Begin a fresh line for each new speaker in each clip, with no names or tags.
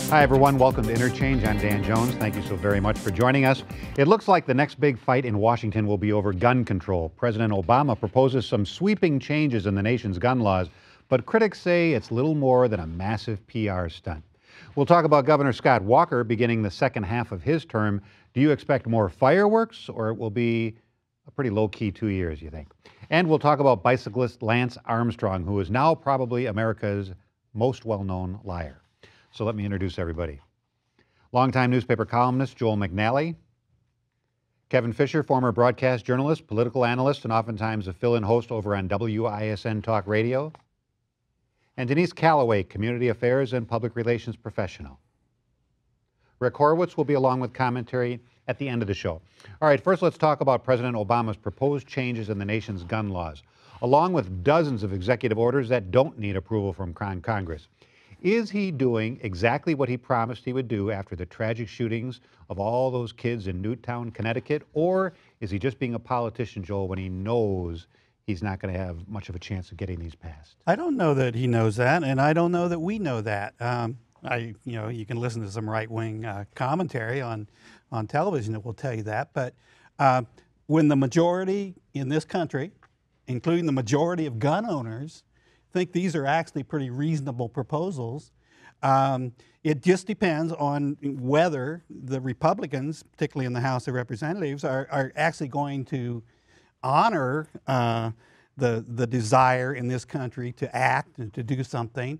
Hi, everyone. Welcome to Interchange. I'm Dan Jones. Thank you so very much for joining us. It looks like the next big fight in Washington will be over gun control. President Obama proposes some sweeping changes in the nation's gun laws, but critics say it's little more than a massive PR stunt. We'll talk about Governor Scott Walker beginning the second half of his term. Do you expect more fireworks, or it will be a pretty low-key 2 years, you think? And we'll talk about bicyclist Lance Armstrong, who is now probably America's most well-known liar. So let me introduce everybody. Longtime newspaper columnist Joel McNally, Kevin Fischer, former broadcast journalist, political analyst, and oftentimes a fill-in host over on WISN Talk Radio, and Denise Callaway, community affairs and public relations professional. Rick Horowitz will be along with commentary at the end of the show. All right, first let's talk about President Obama's proposed changes in the nation's gun laws, along with dozens of executive orders that don't need approval from Congress. Is he doing exactly what he promised he would do after the tragic shootings of all those kids in Newtown, Connecticut, or is he just being a politician, Joel, when he knows he's not going to have much of a chance of getting these passed?
I don't know that he knows that, and I don't know that we know that. You can listen to some right-wing commentary on television that will tell you that, but when the majority in this country, including the majority of gun owners, think these are actually pretty reasonable proposals. It just depends on whether the Republicans, particularly in the House of Representatives, are actually going to honor the desire in this country to act and to do something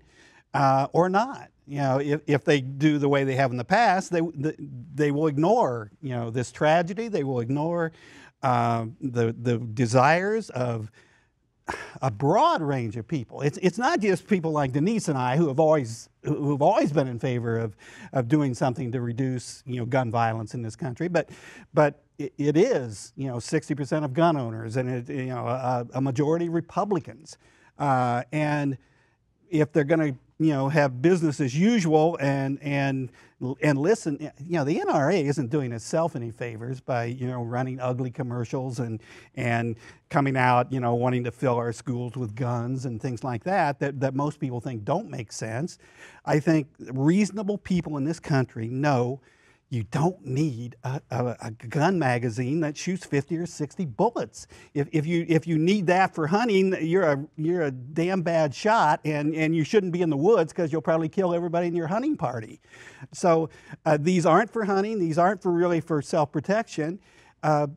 or not. You know, if they do the way they have in the past, they will ignore, you know, this tragedy. They will ignore the desires of a broad range of people. It's not just people like Denise and I who have always been in favor of doing something to reduce, you know, gun violence in this country, but it is, you know, 60% of gun owners and a majority Republicans, and if they're going to, you know, have business as usual and listen, you know, the NRA isn't doing itself any favors by, you know, running ugly commercials and coming out, you know, wanting to fill our schools with guns and things like that most people think don't make sense. I think reasonable people in this country know you don't need a gun magazine that shoots 50 or 60 bullets. If you need that for hunting, you're a damn bad shot, and you shouldn't be in the woods because you'll probably kill everybody in your hunting party. So these aren't for hunting. These aren't really for self-protection.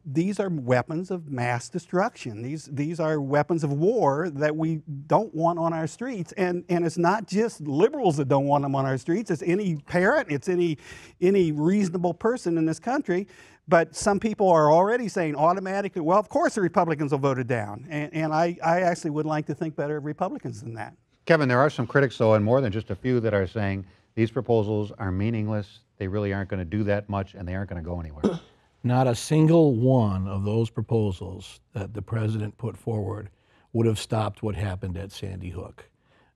These are weapons of mass destruction. These are weapons of war that we don't want on our streets. And it's not just liberals that don't want them on our streets. It's any parent. It's any reasonable person in this country. But some people are already saying automatically, well, of course the Republicans will vote it down. And I actually would like to think better of Republicans than that.
Kevin, there are some critics, though, and more than just a few, that are saying these proposals are meaningless. They really aren't going to do that much, and they aren't going to go anywhere.
Not a single one of those proposals that the president put forward would have stopped what happened at Sandy Hook.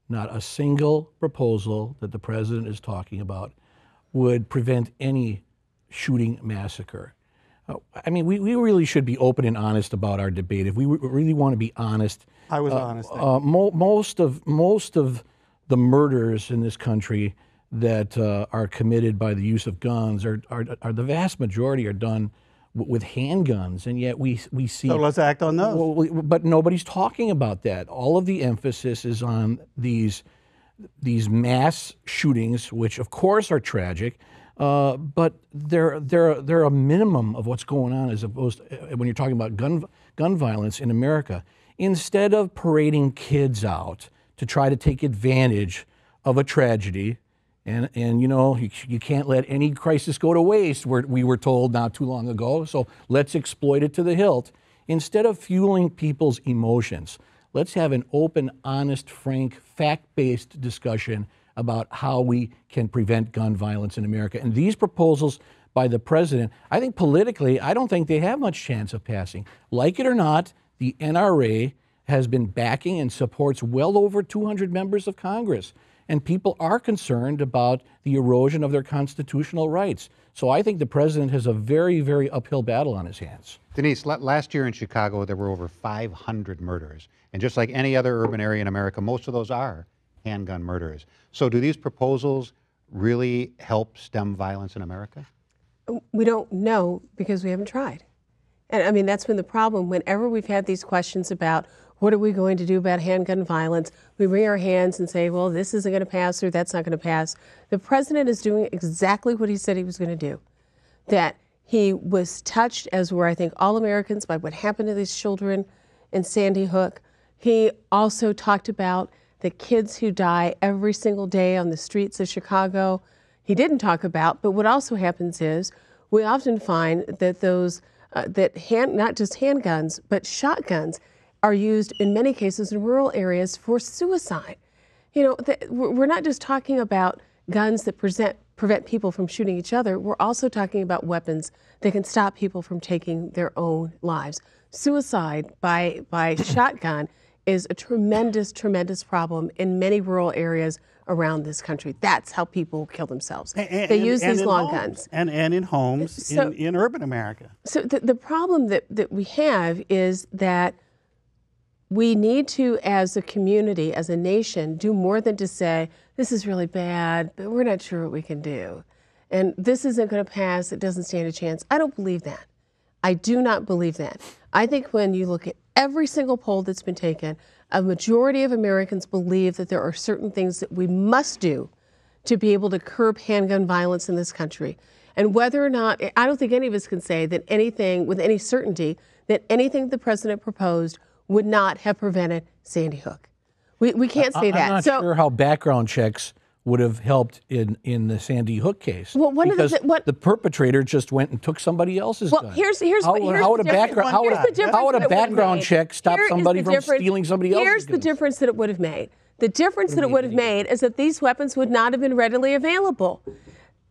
Not a single proposal that the president is talking about would prevent any shooting massacre. I mean, we really should be open and honest about our debate. If we really want to be honest,
I was honest.
Most of the murders in this country that are committed by the use of guns are the vast majority are done with handguns, and yet we see.
So let's act on those.
Well, but nobody's talking about that. All of the emphasis is on these mass shootings, which of course are tragic, but they're a minimum of what's going on as opposed to, when you're talking about gun violence in America. Instead of parading kids out to try to take advantage of a tragedy. And you know, you can't let any crisis go to waste, we were told not too long ago, so let's exploit it to the hilt. Instead of fueling people's emotions, let's have an open, honest, frank, fact-based discussion about how we can prevent gun violence in America. And these proposals by the president, I think politically, I don't think they have much chance of passing. Like it or not, the NRA has been backing and supports well over 200 members of Congress. And people are concerned about the erosion of their constitutional rights. So I think the president has a very, very uphill battle on his hands.
Denise, last year in Chicago, there were over 500 murders. And just like any other urban area in America, most of those are handgun murders. So do these proposals really help stem violence in America?
We don't know because we haven't tried. And I mean, that's been the problem. Whenever we've had these questions about what are we going to do about handgun violence, we wring our hands and say, well, this isn't going to pass or that's not going to pass. The president is doing exactly what he said he was going to do. That he was touched, as were I think all Americans, by what happened to these children in Sandy Hook. He also talked about the kids who die every single day on the streets of Chicago. He didn't talk about, but what also happens is we often find that those not just handguns, but shotguns are used in many cases in rural areas for suicide. You know, we're not just talking about guns that prevent people from shooting each other. We're also talking about weapons that can stop people from taking their own lives. Suicide by shotgun is a tremendous, tremendous problem in many rural areas around this country. That's how people kill themselves. They use these long guns.
And in homes in urban America.
So the problem that we have is that we need to, as a community, as a nation, do more than to say, this is really bad, but we're not sure what we can do. And this isn't going to pass, it doesn't stand a chance. I don't believe that. I do not believe that. I think when you look at every single poll that's been taken, a majority of Americans believe that there are certain things that we must do to be able to curb handgun violence in this country. And whether or not, I don't think any of us can say that anything, with any certainty, that anything the president proposed would not have prevented Sandy Hook. We can't say that.
I'm not sure how background checks would have helped in the Sandy Hook case.
Well, because
the perpetrator just went and took somebody else's gun. How would a background check stop somebody from stealing somebody else's gun?
Here's the difference that it would have made. The difference that it would have made is that these weapons would not have been readily available.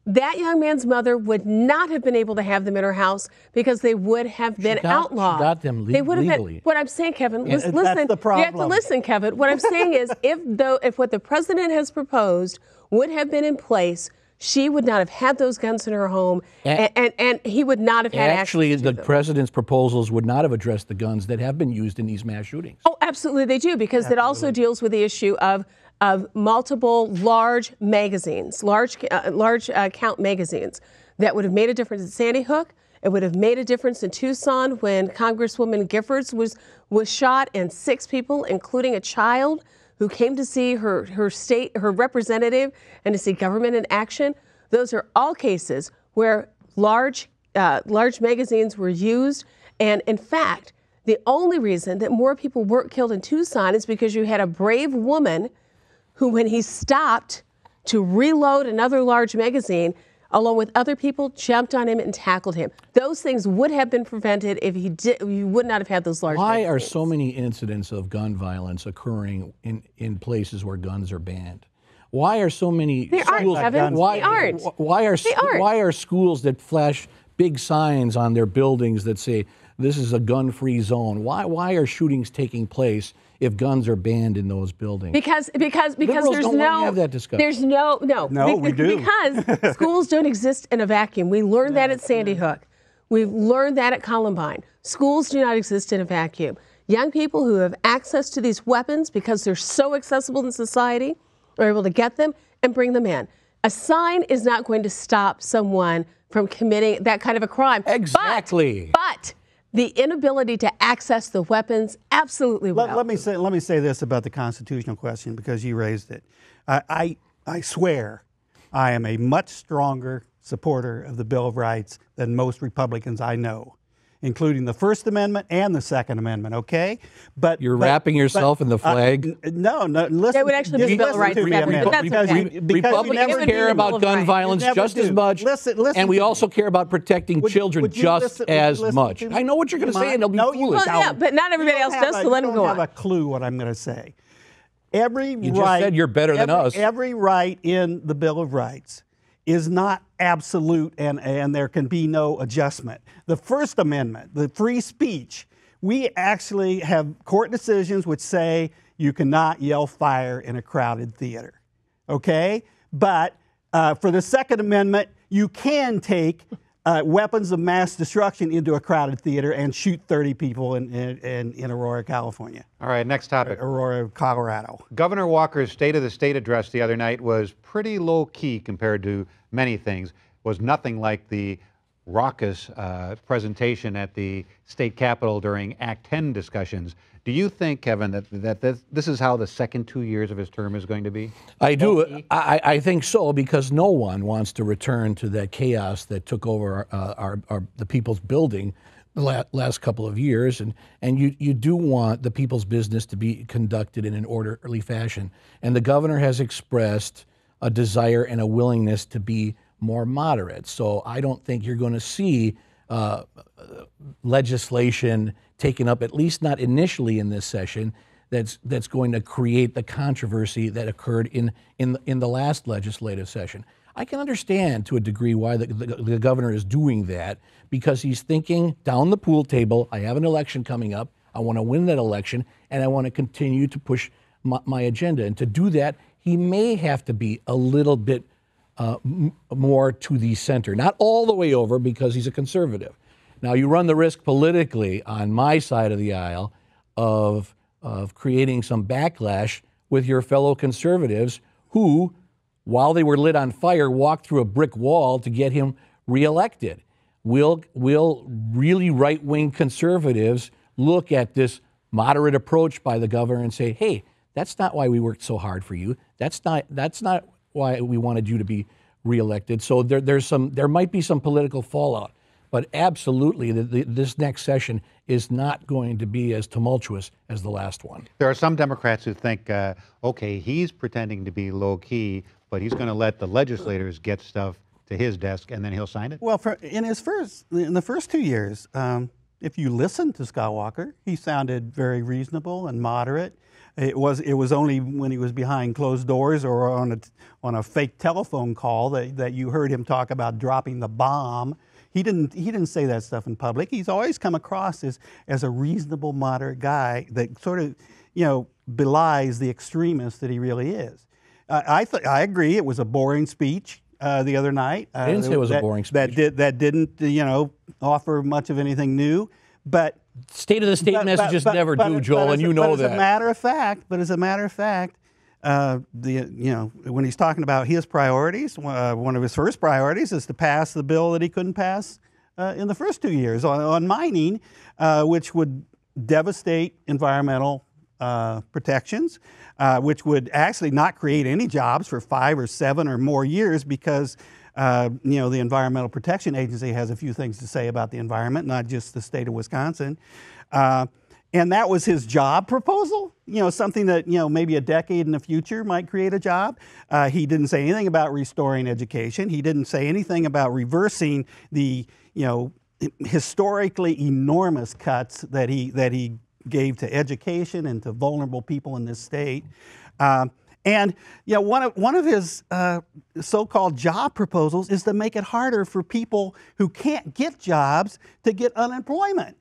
That young man's mother would not have been able to have them in her house because they would have been outlawed.
She got them legally.
They would have been, what I'm saying, Kevin, listen.
That's the problem.
You have to listen, Kevin. What I'm saying is if what the president has proposed would have been in place, she would not have had those guns in her home, and he would not have had access to them.
Actually, the president's proposals would not have addressed the guns that have been used in these mass shootings.
Oh, absolutely they do, because it also deals with the issue of multiple large magazines, large count magazines that would have made a difference in Sandy Hook. It would have made a difference in Tucson when Congresswoman Giffords was shot, and 6 people, including a child, who came to see her representative and to see government in action. Those are all cases where large magazines were used. And in fact, the only reason that more people weren't killed in Tucson is because you had a brave woman who, when he stopped to reload another large magazine, along with other people, jumped on him and tackled him. Those things would have been prevented if you would not have had those large magazines.
Why are so many incidents of gun violence occurring in places where guns are banned? Why are so many schools? Why are schools that flash big signs on their buildings that say this is a gun-free zone? Why are shootings taking place if guns are banned in those buildings?
Because
Liberals
there's
don't want to have that discussion.
We do.
Because schools don't exist in a vacuum. We learned that at Sandy Hook. We've learned that at Columbine. Schools do not exist in a vacuum. Young people who have access to these weapons because they're so accessible in society are able to get them and bring them in. A sign is not going to stop someone from committing that kind of a crime.
Exactly.
But the inability to access the weapons absolutely will.
Let me say this about the constitutional question, because you raised it. I swear I am a much stronger supporter of the Bill of Rights than most Republicans I know, including the First Amendment and the Second Amendment, okay? But
you're wrapping yourself in the flag?
No, listen.
That would actually be the Bill of Rights.
Republicans care about gun violence just as much, and we also care about protecting children just as much. I know what you're going to say, and it'll be foolish.
Well, yeah, but not everybody else does, so let him go on.
You don't have a clue what I'm going to say.
You just said you're better than us.
Every right in the Bill of Rights is not absolute, and there can be no adjustment. The First Amendment, the free speech, we actually have court decisions which say you cannot yell fire in a crowded theater, okay? But for the Second Amendment, you can take weapons of mass destruction into a crowded theater and shoot 30 people in Aurora, California.
All right, next topic.
Aurora, Colorado.
Governor Walker's State of the State address the other night was pretty low-key compared to many things. Was nothing like the raucous presentation at the state capitol during Act 10 discussions. Do you think, Kevin, that this is how the second 2 years of his term is going to be?
I do. I think so, because no one wants to return to that chaos that took over the People's Building the last couple of years. And you do want the people's business to be conducted in an orderly fashion. And the governor has expressed a desire and a willingness to be more moderate. So I don't think you're going to see legislation taken up, at least not initially in this session, that's going to create the controversy that occurred in the last legislative session. I can understand to a degree why the governor is doing that, because he's thinking down the pool table, I have an election coming up, I want to win that election, and I want to continue to push my agenda. And to do that, he may have to be a little bit more to the center, not all the way over, because he's a conservative. Now, you run the risk politically on my side of the aisle of creating some backlash with your fellow conservatives who, while they were lit on fire, walked through a brick wall to get him reelected. Will really right-wing conservatives look at this moderate approach by the governor and say, hey, that's not why we worked so hard for you. That's not why we wanted you to be reelected. So there might be some political fallout, but absolutely this next session is not going to be as tumultuous as the last one.
There are some Democrats who think, okay, he's pretending to be low key, but he's going to let the legislators get stuff to his desk and then he'll sign it?
Well, in the first 2 years, if you listen to Scott Walker, he sounded very reasonable and moderate. It was only when he was behind closed doors or on a fake telephone call that you heard him talk about dropping the bomb. He didn't say that stuff in public. He's always come across as a reasonable, moderate guy that sort of, belies the extremist that he really is. I agree. It was a boring speech the other night.
I didn't say it was a boring speech.
That didn't offer much of anything new, but.
State of the state messages never do, Joel, and you know that.
As a matter of fact, when he's talking about his priorities, one of his first priorities is to pass the bill that he couldn't pass in the first 2 years on mining, which would devastate environmental protections, which would actually not create any jobs for 5 or 7 or more years because the Environmental Protection Agency has a few things to say about the environment, not just the state of Wisconsin. And that was his job proposal, something that, maybe a decade in the future might create a job. He didn't say anything about restoring education. He didn't say anything about reversing the, historically enormous cuts that he gave to education and to vulnerable people in this state. And one of his so-called job proposals is to make it harder for people who can't get jobs to get unemployment.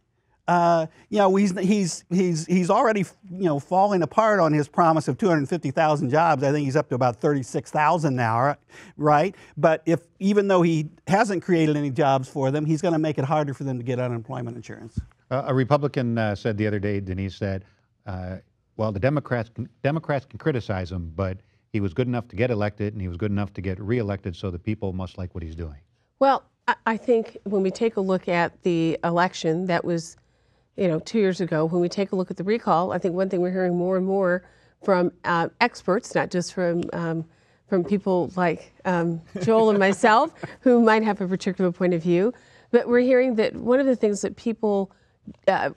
He's already falling apart on his promise of 250,000 jobs. I think he's up to about 36,000 now, right? But even though he hasn't created any jobs for them, he's going to make it harder for them to get unemployment insurance.
A Republican said the other day, Denise said. Well, the Democrats can criticize him, but he was good enough to get elected and he was good enough to get reelected, so the people must like what he's doing.
Well, I think when we take a look at the election that was, 2 years ago, when we take a look at the recall, I think one thing we're hearing more and more from experts, not just from people like Joel and myself, who might have a particular point of view, but we're hearing that one of the things that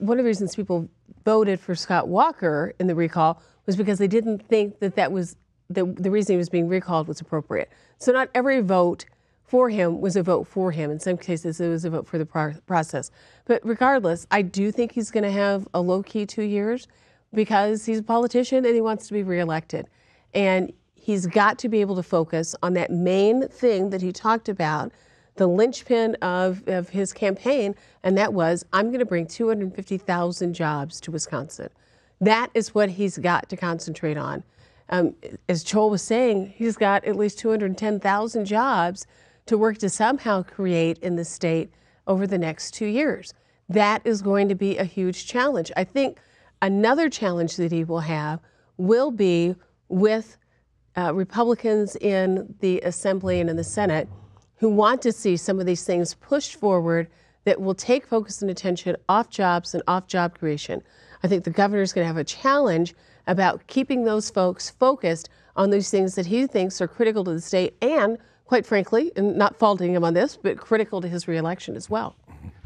one of the reasons people voted for Scott Walker in the recall was because they didn't think that was the reason he was being recalled was appropriate. So not every vote for him was a vote for him. In some cases, it was a vote for the process. But regardless, I do think he's going to have a low-key 2 years because he's a politician and he wants to be reelected. And he's got to be able to focus on that main thing that he talked about, the linchpin of his campaign, and that was, I'm going to bring 250,000 jobs to Wisconsin. That is what he's got to concentrate on. As Joel was saying, he's got at least 210,000 jobs to work to somehow create in the state over the next 2 years. That is going to be a huge challenge. I think another challenge that he will have will be with Republicans in the Assembly and in the Senate who want to see some of these things pushed forward that will take focus and attention off jobs and off job creation. I think the governor is going to have a challenge about keeping those folks focused on those things that he thinks are critical to the state and, quite frankly, and not faulting him on this, but critical to his reelection as well.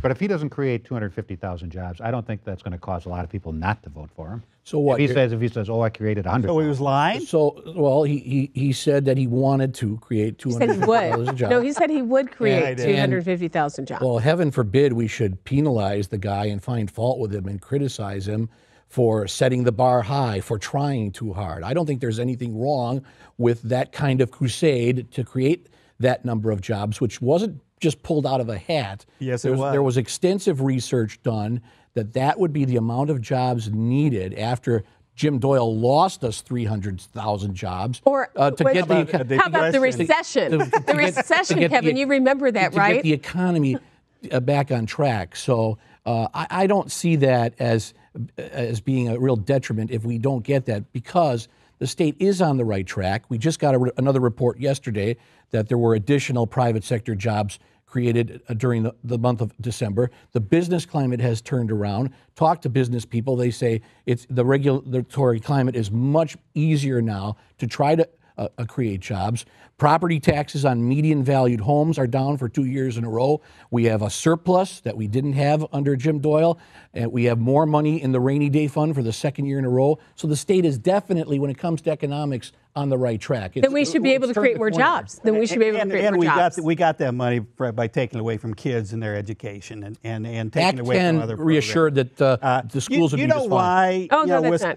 But if he doesn't create 250,000 jobs, I don't think that's going to cause a lot of people not to vote for him.
So what?
If he says, oh, I created 100.
So he was lying?
So, well, he said that he wanted to create 250,000 jobs.
No, he said he would create 250,000 jobs.
Well, heaven forbid we should penalize the guy and find fault with him and criticize him for setting the bar high, for trying too hard. I don't think there's anything wrong with that kind of crusade to create that number of jobs, which wasn't just pulled out of a hat.
Yes, it was.
There was extensive research done that would be the amount of jobs needed after Jim Doyle lost us 300,000 jobs.
Or
to get
how about the recession? The recession, Kevin, you remember that, right?
To get the economy back on track. So I don't see that as being a real detriment if we don't get that, because the state is on the right track. We just got another report yesterday that there were additional private sector jobs created during the month of December. The business climate has turned around. Talk to business people. They say the regulatory climate is much easier now to try to create jobs. Property taxes on median valued homes are down for 2 years in a row. We have a surplus that we didn't have under Jim Doyle, and we have more money in the rainy day fund for the second year in a row. So the state is definitely, when it comes to economics, on the right track.
Then we should be able to create more jobs. Then we should be able to create more jobs.
We got that money by taking away from kids and their education and taking away from other programs.
Reassured that the schools would be just fine.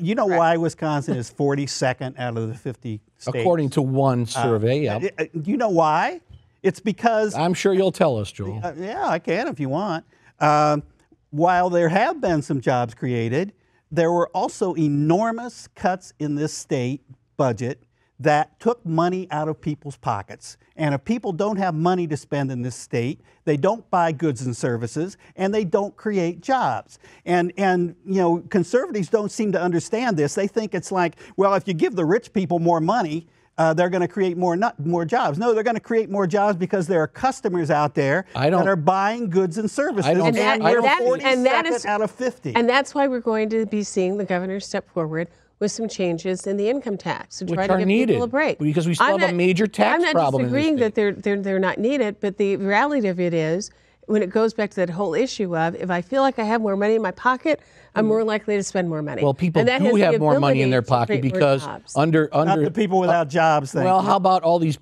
You know why Wisconsin is 42nd out of the 50 states?
According to one survey, yeah.
You know why? It's because...
I'm sure you'll tell us, Joel.
Yeah, I can if you want. While there have been some jobs created, there were also enormous cuts in this state budget that took money out of people's pockets. And if people don't have money to spend in this state, they don't buy goods and services, and they don't create jobs. And you know, conservatives don't seem to understand this. They think it's like, well, if you give the rich people more money, they're going to create more jobs. No, they're going to create more jobs because there are customers out there that are buying goods and services.
And that is
out of 50.
And that's why we're going to be seeing the governor step forward with some changes in the income tax to try to give people a break.
Because we still have a major tax problem in this state.
I'm not disagreeing that they're not needed, but the reality of it is, when it goes back to that whole issue of, if I feel like I have more money in my pocket, I'm more likely to spend more money.
Well, people do have more money in their pocket because
not the people without jobs.
Well, how about all these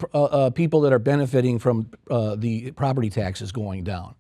people that are benefiting from the property taxes going down?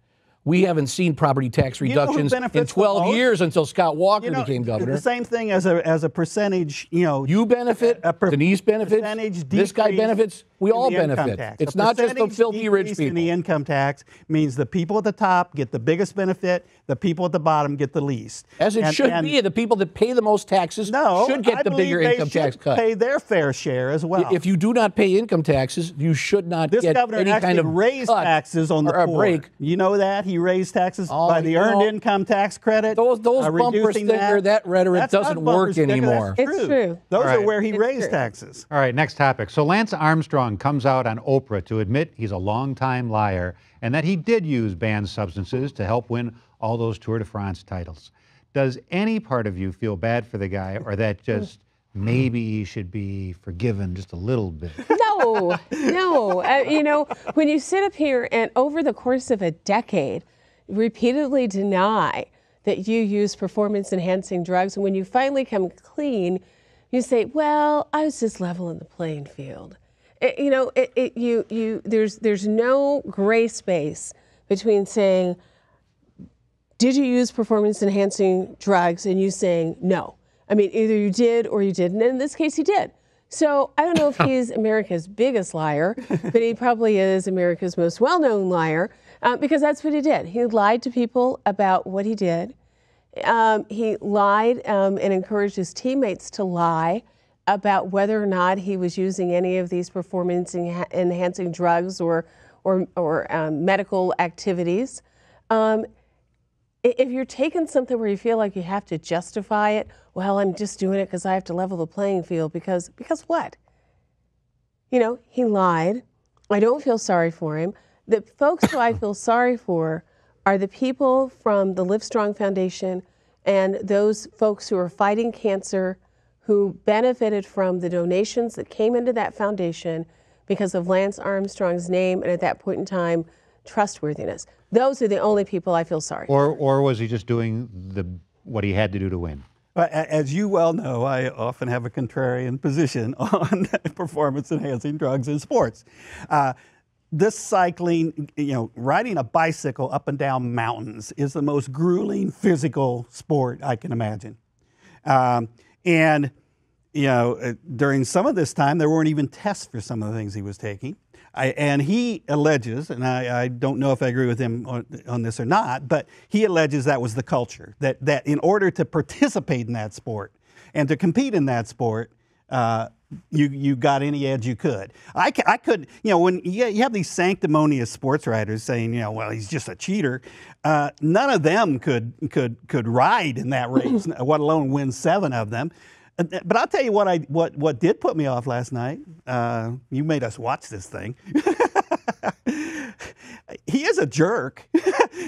We haven't seen property tax reductions in 12 years until Scott Walker became governor.
The same thing as a percentage,
You benefit, Denise benefits, this guy benefits, we all benefit. It's not just the filthy rich people.
In the income tax means the people at the top get the biggest benefit, the people at the bottom get the least.
As it should be. The people that pay the most taxes should get the bigger income tax cut.
Pay their fair share as well.
If you do not pay income taxes, you should not get any kind of
This governor actually raised taxes on the poor. You know that? He raised taxes by the earned income tax credit.
Those bumper sticker, that rhetoric doesn't work anymore.
It's true.
Those are where he raised taxes.
All right, next topic. So Lance Armstrong comes out on Oprah to admit he's a longtime liar and that he did use banned substances to help win all those Tour de France titles. Does any part of you feel bad for the guy, or that just maybe he should be forgiven just a little bit?
No. You know, when you sit up here and over the course of a decade repeatedly deny that you use performance-enhancing drugs, and when you finally come clean, you say, well, I was just leveling the playing field. There's no gray space between saying, did you use performance-enhancing drugs, and you saying no. I mean, either you did or you didn't, and in this case, he did. So I don't know if he's America's biggest liar, but he probably is America's most well-known liar, because that's what he did. He lied to people about what he did. He lied and encouraged his teammates to lie about whether or not he was using any of these performance-enhancing drugs or or medical activities. If you're taking something where you feel like you have to justify it, well, I'm just doing it because I have to level the playing field because what? You know, he lied. I don't feel sorry for him. The folks who I feel sorry for are the people from the Livestrong Foundation and those folks who are fighting cancer, who benefited from the donations that came into that foundation because of Lance Armstrong's name and at that point in time, trustworthiness. Those are the only people I feel sorry for.
Or was he just doing what he had to do to win?
As you well know, I often have a contrarian position on performance-enhancing drugs in sports. This cycling, riding a bicycle up and down mountains is the most grueling physical sport I can imagine. And during some of this time, there weren't even tests for some of the things he was taking. And he alleges, and I don't know if I agree with him on this or not, but he alleges that was the culture, that in order to participate in that sport and to compete in that sport, you got any edge you could. I could, when you have these sanctimonious sports writers saying, well, he's just a cheater, none of them could ride in that race, let alone win 7 of them. But I'll tell you what did put me off last night. You made us watch this thing. He is a jerk.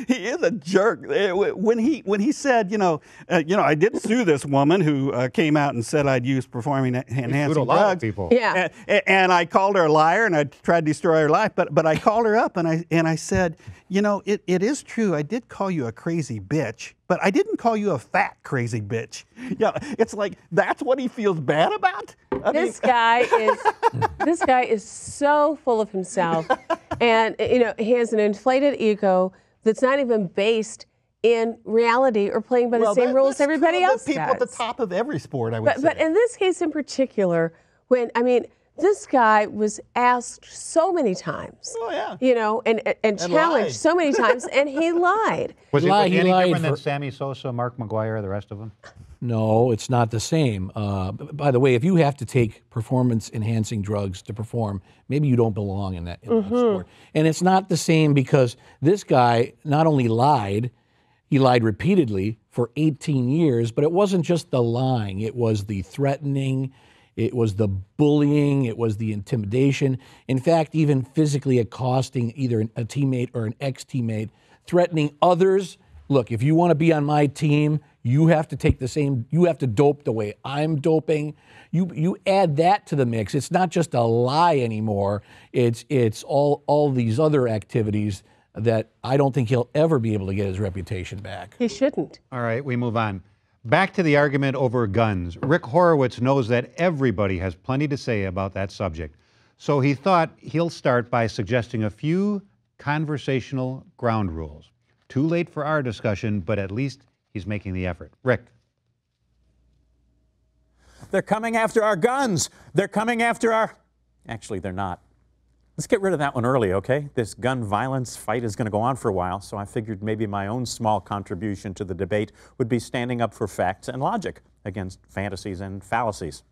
He is a jerk. When he said, I did sue this woman who came out and said I'd used performance-enhancing drugs.
People.
Yeah.
And I called her a liar and I tried to destroy her life. But I called her up and I said, it is true. I did call you a crazy bitch, but I didn't call you a fat crazy bitch. It's like that's what he feels bad about.
This guy is so full of himself, and he has an inflated ego that's not even based in reality or playing by the same rules everybody else does.
People at the top of every sport, I would say.
But in this case in particular, this guy was asked so many times, and challenged
lied.
so many times, and he lied.
Was he any different than
for-
Sammy Sosa, Mark McGuire, the rest of them?
No, it's not the same. By the way, if you have to take performance-enhancing drugs to perform, maybe you don't belong in that sport. And it's not the same because this guy not only lied, he lied repeatedly for 18 years, but it wasn't just the lying. It was the threatening, it was the bullying, it was the intimidation. In fact, even physically accosting either a teammate or an ex-teammate, threatening others. Look, if you want to be on my team, you have to take you have to dope the way I'm doping. You add that to the mix. It's not just a lie anymore. It's all these other activities that I don't think he'll ever be able to get his reputation back.
He shouldn't.
All right, we move on. Back to the argument over guns. Rick Horowitz knows that everybody has plenty to say about that subject. So he thought he'll start by suggesting a few conversational ground rules. Too late for our discussion, but at least he's making the effort. Rick.
They're coming after our guns. They're coming after our... Actually, they're not. Let's get rid of that one early, okay? This gun violence fight is going to go on for a while, so I figured maybe my own small contribution to the debate would be standing up for facts and logic against fantasies and fallacies.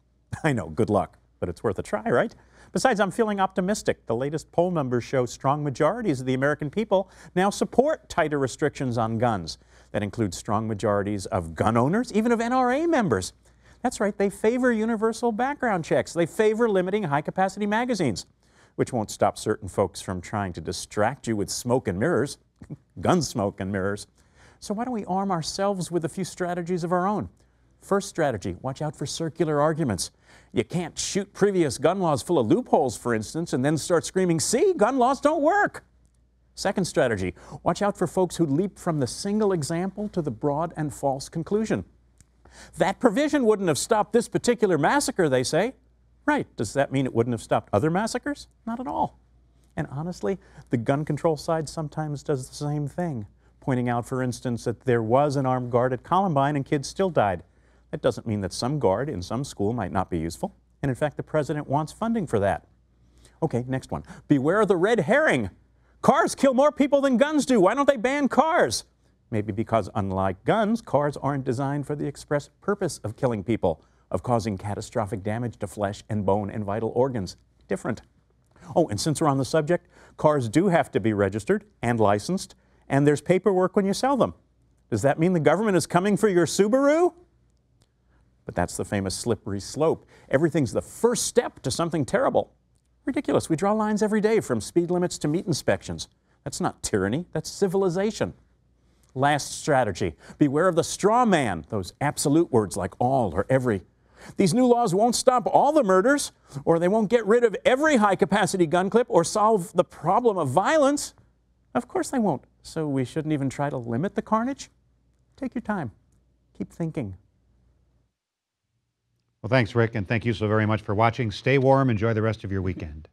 I know, good luck, but it's worth a try, right? Besides, I'm feeling optimistic. The latest poll numbers show strong majorities of the American people now support tighter restrictions on guns. That includes strong majorities of gun owners, even of NRA members. That's right, they favor universal background checks. They favor limiting high-capacity magazines, which won't stop certain folks from trying to distract you with smoke and mirrors, gun smoke and mirrors. So why don't we arm ourselves with a few strategies of our own? First strategy, watch out for circular arguments. You can't shoot previous gun laws full of loopholes, for instance, and then start screaming, see, gun laws don't work. Second strategy, watch out for folks who leap from the single example to the broad and false conclusion. That provision wouldn't have stopped this particular massacre, they say. Right, does that mean it wouldn't have stopped other massacres? Not at all. And honestly, the gun control side sometimes does the same thing, pointing out, for instance, that there was an armed guard at Columbine and kids still died. That doesn't mean that some guard in some school might not be useful. And in fact, the president wants funding for that. Okay, next one. Beware of the red herring. Cars kill more people than guns do. Why don't they ban cars? Maybe because, unlike guns, cars aren't designed for the express purpose of killing people, of causing catastrophic damage to flesh and bone and vital organs. Different. Oh, and since we're on the subject, cars do have to be registered and licensed, and there's paperwork when you sell them. Does that mean the government is coming for your Subaru? But that's the famous slippery slope. Everything's the first step to something terrible. Ridiculous. We draw lines every day from speed limits to meat inspections. That's not tyranny, that's civilization. Last strategy, beware of the straw man, those absolute words like all or every. These new laws won't stop all the murders, or they won't get rid of every high-capacity gun clip or solve the problem of violence. Of course they won't. So we shouldn't even try to limit the carnage? Take your time. Keep thinking.
Well, thanks, Rick, and thank you so very much for watching. Stay warm. Enjoy the rest of your weekend.